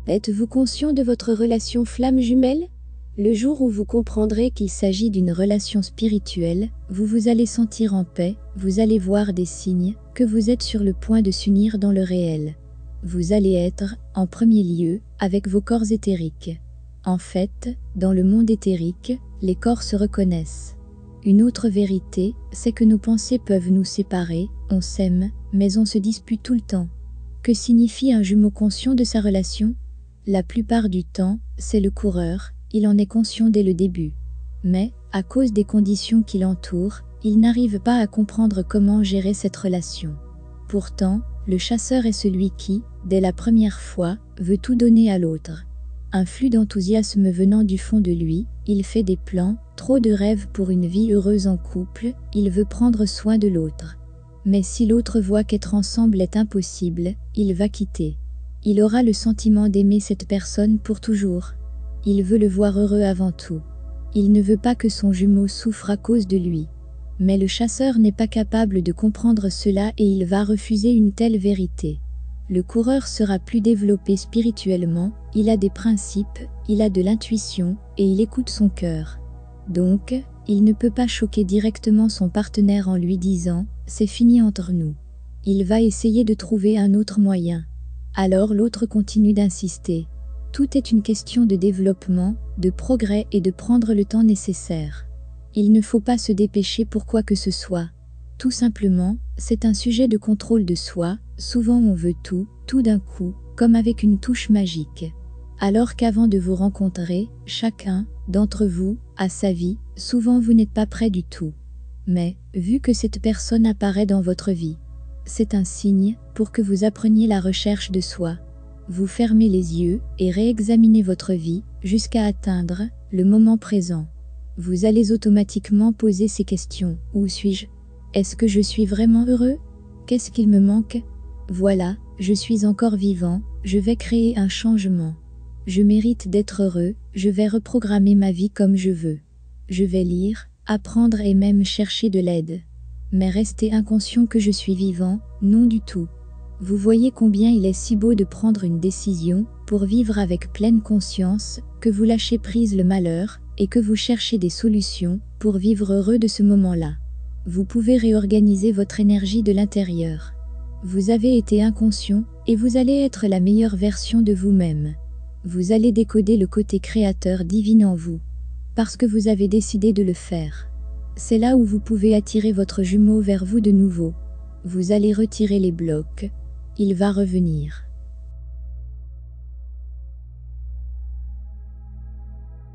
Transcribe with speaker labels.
Speaker 1: Êtes-vous conscient de votre relation flamme jumelle? Le jour où vous comprendrez qu'il s'agit d'une relation spirituelle, vous allez sentir en paix, vous allez voir des signes que vous êtes sur le point de s'unir dans le réel. Vous allez être, en premier lieu, avec vos corps éthériques. En fait, dans le monde éthérique, les corps se reconnaissent. Une autre vérité, c'est que nos pensées peuvent nous séparer, on s'aime, mais on se dispute tout le temps. Que signifie un jumeau conscient de sa relation? La plupart du temps, c'est le coureur, il en est conscient dès le début. Mais, à cause des conditions qui l'entourent, il n'arrive pas à comprendre comment gérer cette relation. Pourtant, le chasseur est celui qui, dès la première fois, veut tout donner à l'autre. Un flux d'enthousiasme venant du fond de lui, il fait des plans, trop de rêves pour une vie heureuse en couple, il veut prendre soin de l'autre. Mais si l'autre voit qu'être ensemble est impossible, il va quitter. Il aura le sentiment d'aimer cette personne pour toujours. Il veut le voir heureux avant tout. Il ne veut pas que son jumeau souffre à cause de lui. Mais le chasseur n'est pas capable de comprendre cela et il va refuser une telle vérité. Le coureur sera plus développé spirituellement, il a des principes, il a de l'intuition et il écoute son cœur. Donc, il ne peut pas choquer directement son partenaire en lui disant « c'est fini entre nous ». Il va essayer de trouver un autre moyen. Alors l'autre continue d'insister. Tout est une question de développement, de progrès et de prendre le temps nécessaire. Il ne faut pas se dépêcher pour quoi que ce soit. Tout simplement, c'est un sujet de contrôle de soi, souvent on veut tout d'un coup, comme avec une touche magique. Alors qu'avant de vous rencontrer, chacun d'entre vous a sa vie, souvent vous n'êtes pas prêt du tout. Mais, vu que cette personne apparaît dans votre vie, c'est un signe pour que vous appreniez la recherche de soi. Vous fermez les yeux et réexaminez votre vie jusqu'à atteindre le moment présent. Vous allez automatiquement poser ces questions. Où suis-je? Est-ce que je suis vraiment heureux? Qu'est-ce qu'il me manque? Voilà, je suis encore vivant, je vais créer un changement. Je mérite d'être heureux, je vais reprogrammer ma vie comme je veux. Je vais lire, apprendre et même chercher de l'aide. Mais rester inconscient que je suis vivant, non du tout. Vous voyez combien il est si beau de prendre une décision pour vivre avec pleine conscience, que vous lâchez prise le malheur et que vous cherchez des solutions pour vivre heureux de ce moment-là. Vous pouvez réorganiser votre énergie de l'intérieur. Vous avez été inconscient et vous allez être la meilleure version de vous-même. Vous allez décoder le côté créateur divin en vous, parce que vous avez décidé de le faire. C'est là où vous pouvez attirer votre jumeau vers vous de nouveau. Vous allez retirer les blocs. Il va revenir.